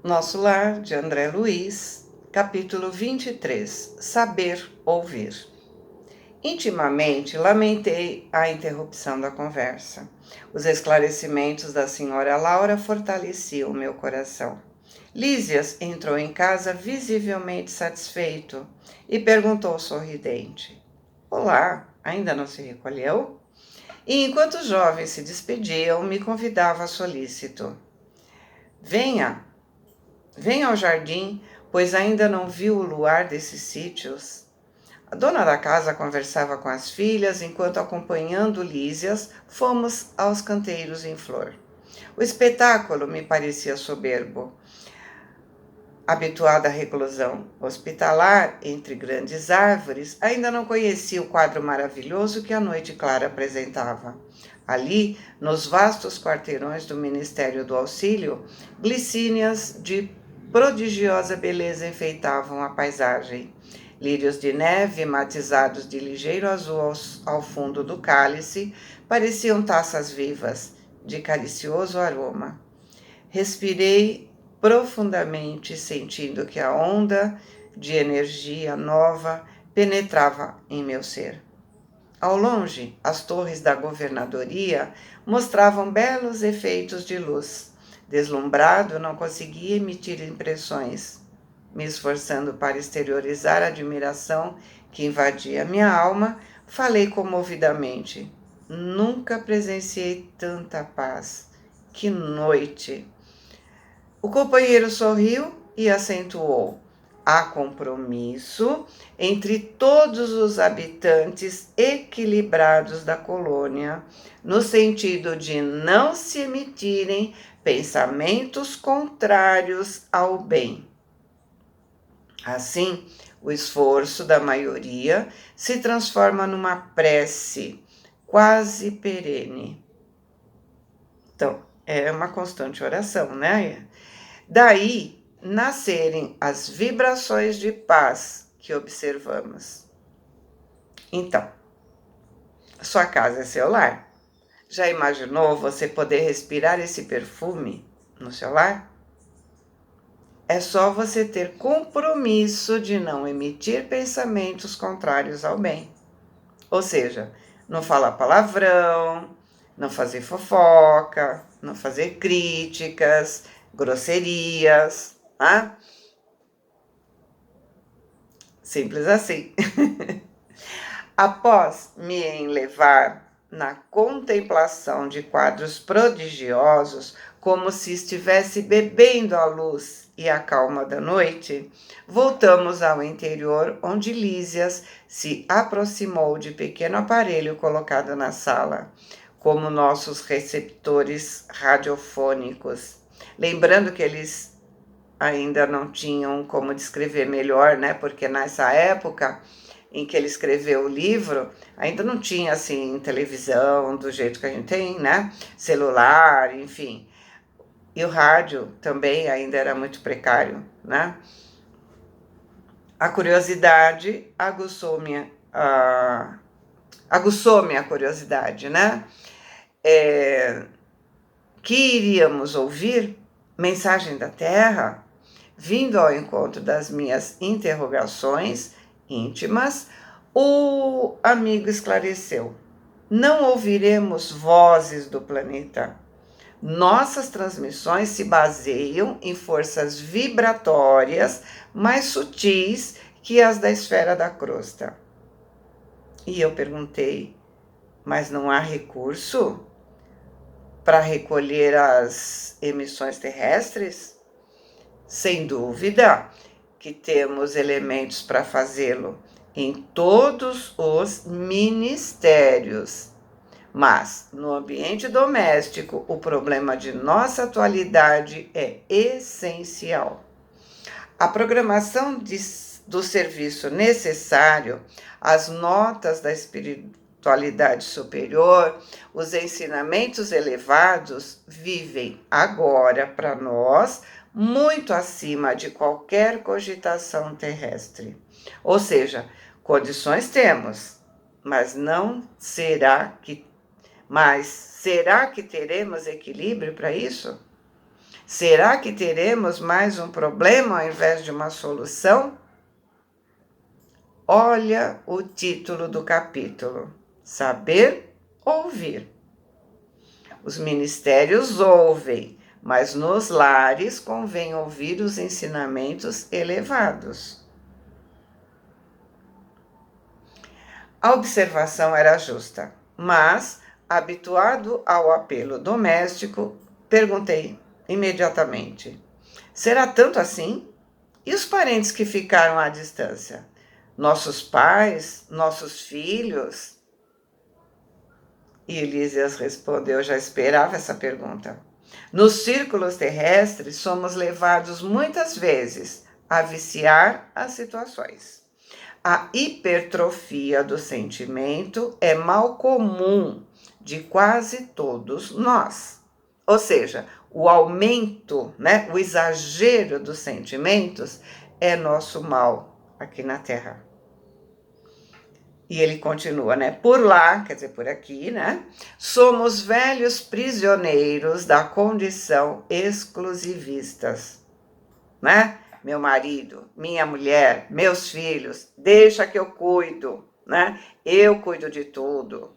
Nosso Lar, de André Luiz, capítulo 23. Saber ouvir. Intimamente, lamentei a interrupção da conversa. Os esclarecimentos da senhora Laura fortaleciam meu coração. Lísias entrou em casa visivelmente satisfeito e perguntou sorridente: Olá, ainda não se recolheu? E enquanto os jovens se despediam, me convidava solícito: Venha, venha ao jardim, pois ainda não viu o luar desses sítios. A dona da casa conversava com as filhas, enquanto, acompanhando Lísias, fomos aos canteiros em flor. O espetáculo me parecia soberbo. Habituada à reclusão hospitalar entre grandes árvores, ainda não conhecia o quadro maravilhoso que a noite clara apresentava. Ali, nos vastos quarteirões do Ministério do Auxílio, glicínias de prodigiosa beleza enfeitavam a paisagem. Lírios de neve, matizados de ligeiro azul ao fundo do cálice, pareciam taças vivas, de caricioso aroma. Respirei profundamente, sentindo que a onda de energia nova penetrava em meu ser. Ao longe, as torres da governadoria mostravam belos efeitos de luz. Deslumbrado, não conseguia emitir impressões. Me esforçando para exteriorizar a admiração que invadia minha alma, falei comovidamente: Nunca presenciei tanta paz. Que noite! O companheiro sorriu e acentuou: há compromisso entre todos os habitantes equilibrados da colônia, no sentido de não se emitirem pensamentos contrários ao bem. Assim, o esforço da maioria se transforma numa prece quase perene. Então, é uma constante oração, né? Daí nascerem as vibrações de paz que observamos. Então, sua casa é seu lar. Já imaginou você poder respirar esse perfume no seu lar? É só você ter compromisso de não emitir pensamentos contrários ao bem. Ou seja, não falar palavrão, não fazer fofoca, não fazer críticas, grosserias, tá? Simples assim. Após me enlevar na contemplação de quadros prodigiosos, como se estivesse bebendo a luz e a calma da noite, voltamos ao interior, onde Lísias se aproximou de pequeno aparelho colocado na sala, como nossos receptores radiofônicos. Lembrando que eles ainda não tinham como descrever melhor, né? Porque nessa época em que ele escreveu o livro, ainda não tinha assim televisão do jeito que a gente tem, né? Celular, enfim. E o rádio também ainda era muito precário, né? A curiosidade aguçou-me a curiosidade, né? Que iríamos ouvir mensagem da Terra, vindo ao encontro das minhas interrogações íntimas, o amigo esclareceu: não ouviremos vozes do planeta. Nossas transmissões se baseiam em forças vibratórias mais sutis que as da esfera da crosta. E eu perguntei: mas não há recurso para recolher as emissões terrestres? Sem dúvida que temos elementos para fazê-lo em todos os ministérios. Mas, no ambiente doméstico, o problema de nossa atualidade é essencial. A programação do serviço necessário, as notas da espiritualidade superior, os ensinamentos elevados vivem agora para nós muito acima de qualquer cogitação terrestre. Ou seja, condições temos, mas será que teremos equilíbrio para isso? Será que teremos mais um problema ao invés de uma solução? Olha o título do capítulo: Saber ouvir. Os ministérios ouvem, mas nos lares convém ouvir os ensinamentos elevados. A observação era justa, mas, habituado ao apelo doméstico, perguntei imediatamente: será tanto assim? E os parentes que ficaram à distância? Nossos pais, nossos filhos? E Elísias respondeu: eu já esperava essa pergunta. Nos círculos terrestres, somos levados muitas vezes a viciar as situações. A hipertrofia do sentimento é mal comum de quase todos nós. Ou seja, o aumento, né, o exagero dos sentimentos é nosso mal aqui na Terra. E ele continua, né? Por lá, quer dizer, por aqui, né? Somos velhos prisioneiros da condição exclusivistas, né? Meu marido, minha mulher, meus filhos, deixa que eu cuido, né? Eu cuido de tudo.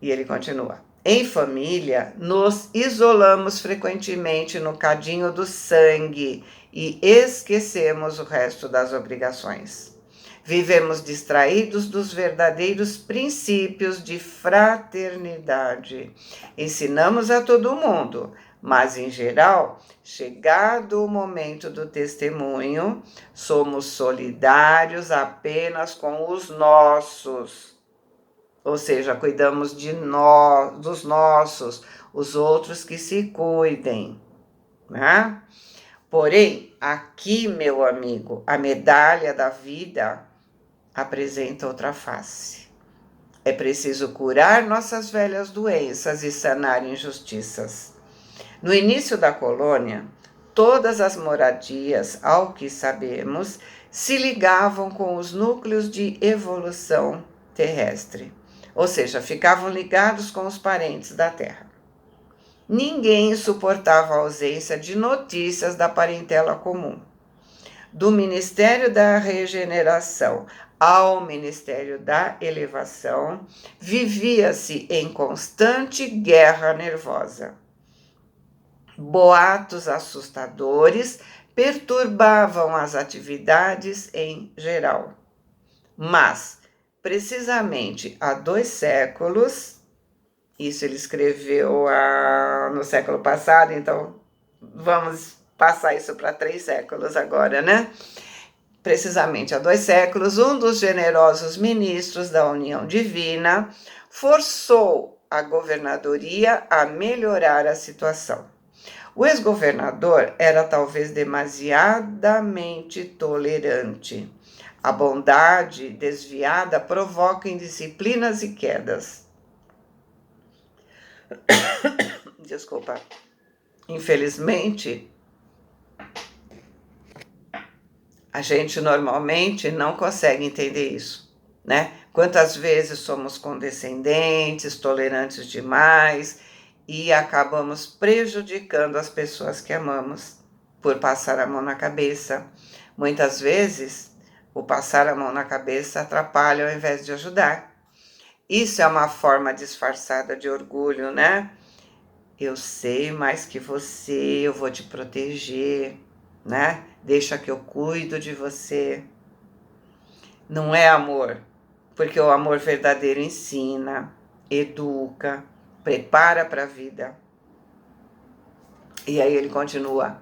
E ele continua. Em família, nos isolamos frequentemente no cadinho do sangue e esquecemos o resto das obrigações. Vivemos distraídos dos verdadeiros princípios de fraternidade. Ensinamos a todo mundo, mas em geral, chegado o momento do testemunho, somos solidários apenas com os nossos. Ou seja, cuidamos de nós, dos nossos, os outros que se cuidem, né? Porém, aqui, meu amigo, a medalha da vida apresenta outra face. É preciso curar nossas velhas doenças e sanar injustiças. No início da colônia, todas as moradias, ao que sabemos, se ligavam com os núcleos de evolução terrestre, ou seja, ficavam ligados com os parentes da Terra. Ninguém suportava a ausência de notícias da parentela comum. Do Ministério da Regeneração ao Ministério da Elevação, vivia-se em constante guerra nervosa. Boatos assustadores perturbavam as atividades em geral. Mas, precisamente há 2 séculos, isso ele escreveu no século passado, então vamos passar isso para 3 séculos agora, né? Precisamente há 2 séculos, um dos generosos ministros da União Divina forçou a governadoria a melhorar a situação. O ex-governador era talvez demasiadamente tolerante. A bondade desviada provoca indisciplinas e quedas. Desculpa. Infelizmente, a gente normalmente não consegue entender isso, né? Quantas vezes somos condescendentes, tolerantes demais e acabamos prejudicando as pessoas que amamos por passar a mão na cabeça. Muitas vezes, o passar a mão na cabeça atrapalha ao invés de ajudar. Isso é uma forma disfarçada de orgulho, né? Eu sei mais que você, eu vou te proteger, né? Deixa que eu cuido de você. Não é amor, porque o amor verdadeiro ensina, educa, prepara para a vida. E aí ele continua.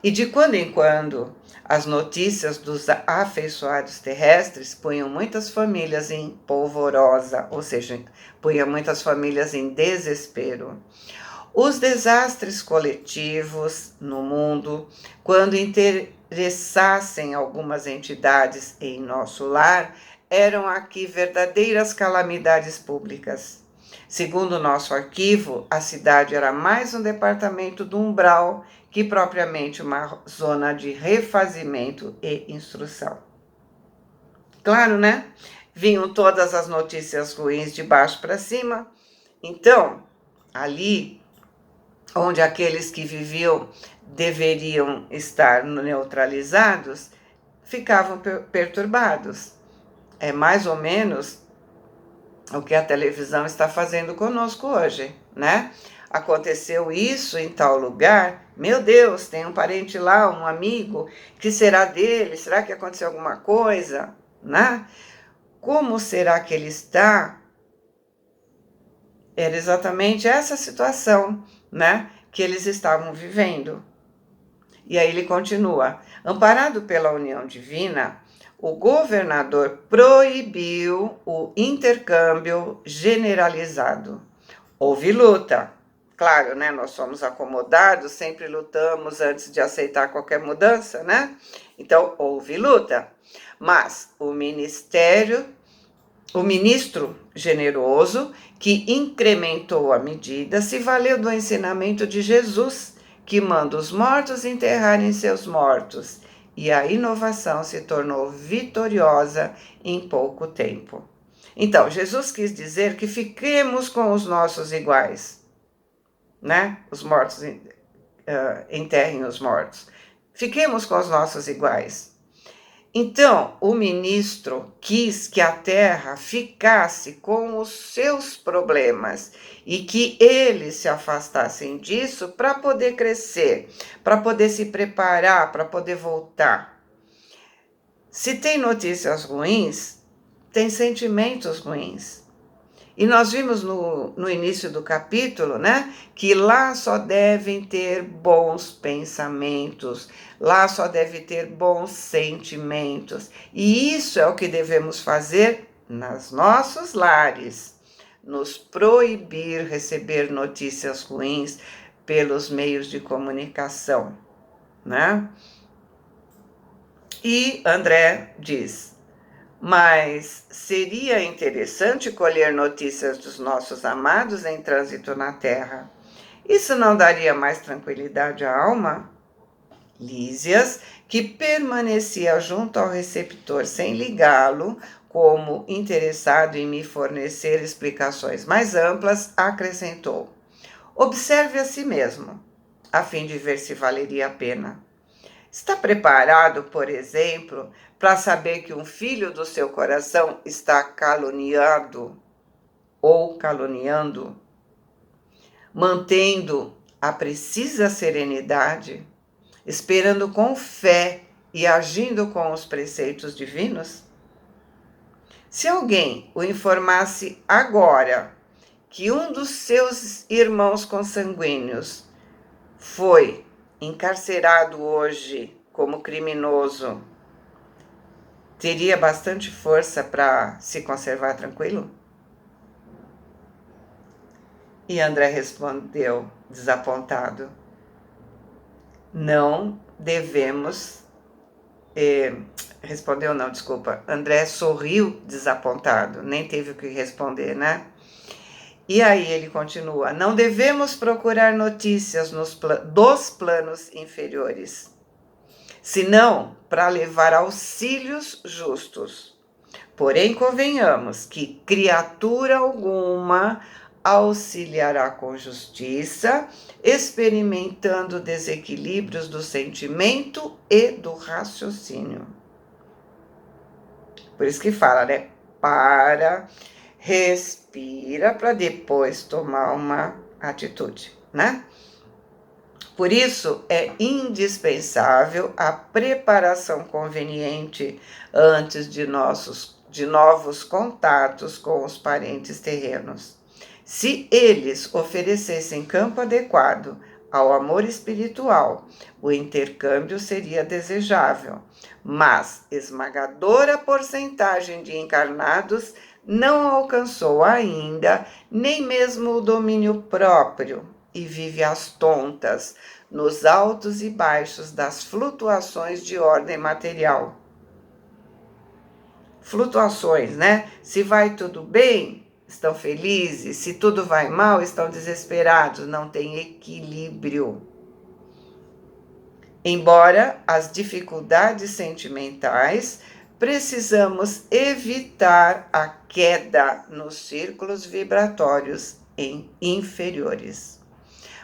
E de quando em quando, as notícias dos afeiçoados terrestres punham muitas famílias em polvorosa, ou seja, punham muitas famílias em desespero. Os desastres coletivos no mundo, quando interessassem algumas entidades em nosso lar, eram aqui verdadeiras calamidades públicas. Segundo nosso arquivo, a cidade era mais um departamento do umbral que propriamente uma zona de refazimento e instrução. Claro, né? Vinham todas as notícias ruins de baixo para cima. Então, ali, onde aqueles que viviam deveriam estar neutralizados, ficavam perturbados. É mais ou menos o que a televisão está fazendo conosco hoje, né? Aconteceu isso em tal lugar, meu Deus, tem um parente lá, um amigo, que será dele? Será que aconteceu alguma coisa, né? Como será que ele está? Era exatamente essa situação, né, que eles estavam vivendo. E aí ele continua: amparado pela união divina, o governador proibiu o intercâmbio generalizado. Houve luta. Claro, né? Nós somos acomodados, sempre lutamos antes de aceitar qualquer mudança, né? Então, houve luta. Mas o ministro generoso, que incrementou a medida, se valeu do ensinamento de Jesus, que manda os mortos enterrarem seus mortos, e a inovação se tornou vitoriosa em pouco tempo. Então, Jesus quis dizer que fiquemos com os nossos iguais, né? Os mortos enterrem os mortos. Fiquemos com os nossos iguais. Então, o ministro quis que a terra ficasse com os seus problemas e que eles se afastassem disso para poder crescer, para poder se preparar, para poder voltar. Se tem notícias ruins, tem sentimentos ruins. E nós vimos no início do capítulo, né, que lá só devem ter bons pensamentos, lá só deve ter bons sentimentos. E isso é o que devemos fazer nos nossos lares, nos proibir receber notícias ruins pelos meios de comunicação, né? E André diz: mas seria interessante colher notícias dos nossos amados em trânsito na terra. Isso não daria mais tranquilidade à alma? Lísias, que permanecia junto ao receptor sem ligá-lo, como interessado em me fornecer explicações mais amplas, acrescentou: observe a si mesmo, a fim de ver se valeria a pena. Está preparado, por exemplo, para saber que um filho do seu coração está caluniado ou caluniando, mantendo a precisa serenidade, esperando com fé e agindo com os preceitos divinos? Se alguém o informasse agora que um dos seus irmãos consanguíneos foi encarcerado hoje como criminoso, teria bastante força para se conservar tranquilo? E André respondeu, desapontado: não devemos. Respondeu, não, desculpa. André sorriu desapontado, nem teve o que responder, né? E aí ele continua: não devemos procurar notícias dos planos inferiores, senão para levar auxílios justos. Porém, convenhamos que criatura alguma auxiliará com justiça, experimentando desequilíbrios do sentimento e do raciocínio. Por isso que fala, né? Para, respira, para depois tomar uma atitude, né? Por isso, é indispensável a preparação conveniente antes de novos contatos com os parentes terrenos. Se eles oferecessem campo adequado ao amor espiritual, o intercâmbio seria desejável, mas esmagadora porcentagem de encarnados não alcançou ainda nem mesmo o domínio próprio e vive às tontas, nos altos e baixos das flutuações de ordem material. Flutuações, né? Se vai tudo bem, estão felizes. Se tudo vai mal, estão desesperados. Não tem equilíbrio. Embora as dificuldades sentimentais, precisamos evitar a queda nos círculos vibratórios inferiores.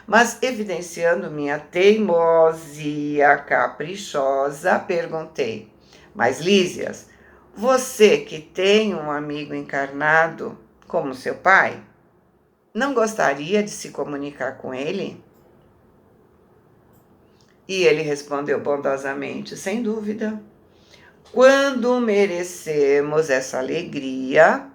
Mas, evidenciando minha teimosia caprichosa, perguntei: Mas, Lísias, você que tem um amigo encarnado como seu pai, não gostaria de se comunicar com ele? E ele respondeu bondosamente: Sem dúvida. Quando merecemos essa alegria,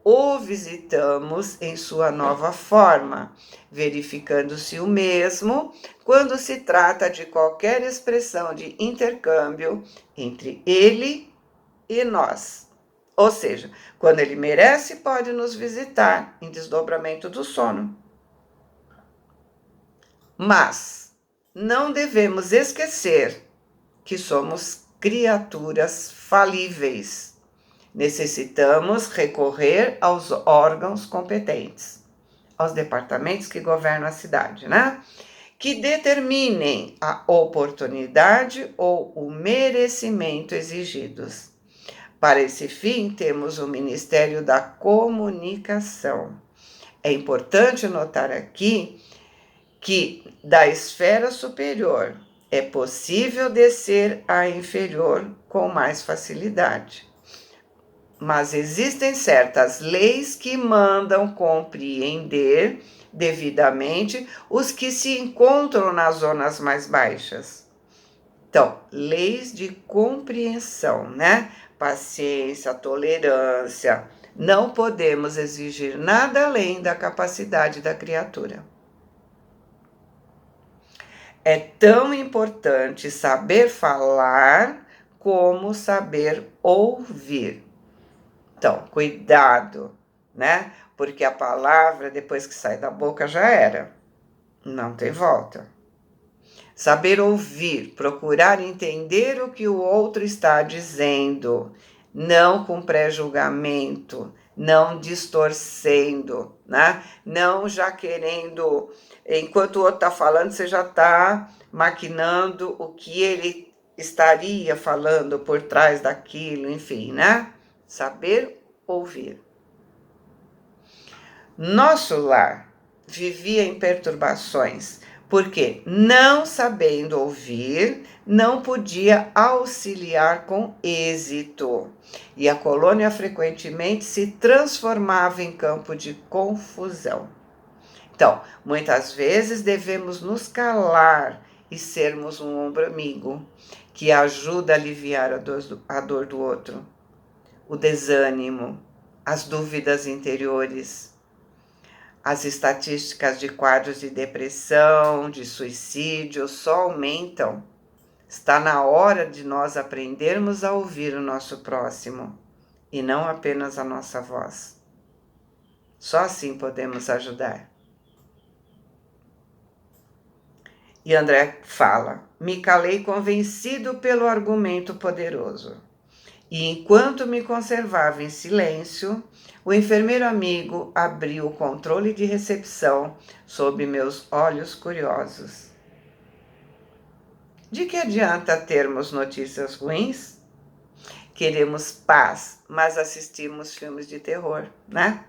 o visitamos em sua nova forma, verificando se o mesmo quando se trata de qualquer expressão de intercâmbio entre ele e nós. Ou seja, quando ele merece, pode nos visitar em desdobramento do sono. Mas não devemos esquecer que somos criaturas falíveis. Necessitamos recorrer aos órgãos competentes, aos departamentos que governam a cidade, né? Que determinem a oportunidade ou o merecimento exigidos. Para esse fim, temos o Ministério da Comunicação. É importante notar aqui que da esfera superior é possível descer à inferior com mais facilidade. Mas existem certas leis que mandam compreender devidamente os que se encontram nas zonas mais baixas. Então, leis de compreensão, né? Paciência, tolerância. Não podemos exigir nada além da capacidade da criatura. É tão importante saber falar como saber ouvir. Então, cuidado, né? Porque a palavra, depois que sai da boca, já era. Não tem volta. Saber ouvir, procurar entender o que o outro está dizendo, não com pré-julgamento, não distorcendo, né? Não já querendo, enquanto o outro está falando, você já está maquinando o que ele estaria falando por trás daquilo, enfim, né? Saber ouvir. Nosso lar vivia em perturbações, porque, não sabendo ouvir, não podia auxiliar com êxito, e a colônia frequentemente se transformava em campo de confusão. Então, muitas vezes devemos nos calar e sermos um ombro amigo, que ajuda a aliviar a dor do outro, o desânimo, as dúvidas interiores. As estatísticas de quadros de depressão, de suicídio só aumentam. Está na hora de nós aprendermos a ouvir o nosso próximo e não apenas a nossa voz. Só assim podemos ajudar. E André fala: me calei convencido pelo argumento poderoso. E enquanto me conservava em silêncio, o enfermeiro amigo abriu o controle de recepção sob meus olhos curiosos. De que adianta termos notícias ruins? Queremos paz, mas assistimos filmes de terror, né?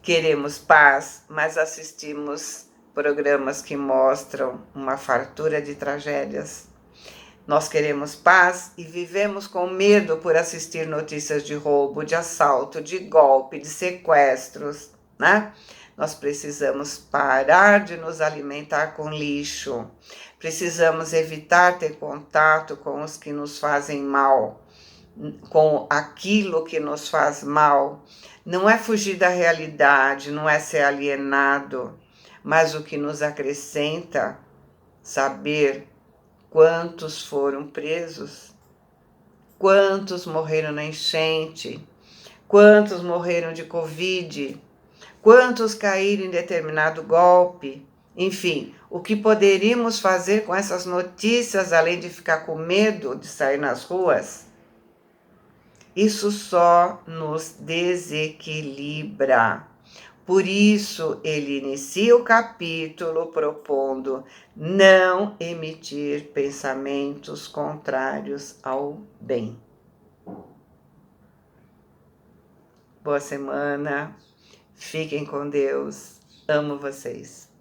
Queremos paz, mas assistimos programas que mostram uma fartura de tragédias. Nós queremos paz e vivemos com medo por assistir notícias de roubo, de assalto, de golpe, de sequestros, né? Nós precisamos parar de nos alimentar com lixo. Precisamos evitar ter contato com os que nos fazem mal, com aquilo que nos faz mal. Não é fugir da realidade, não é ser alienado, mas o que nos acrescenta saber quantos foram presos, quantos morreram na enchente, quantos morreram de Covid, quantos caíram em determinado golpe. Enfim, o que poderíamos fazer com essas notícias, além de ficar com medo de sair nas ruas? Isso só nos desequilibra. Por isso, ele inicia o capítulo propondo não emitir pensamentos contrários ao bem. Boa semana, Fiquem com Deus. Amo vocês.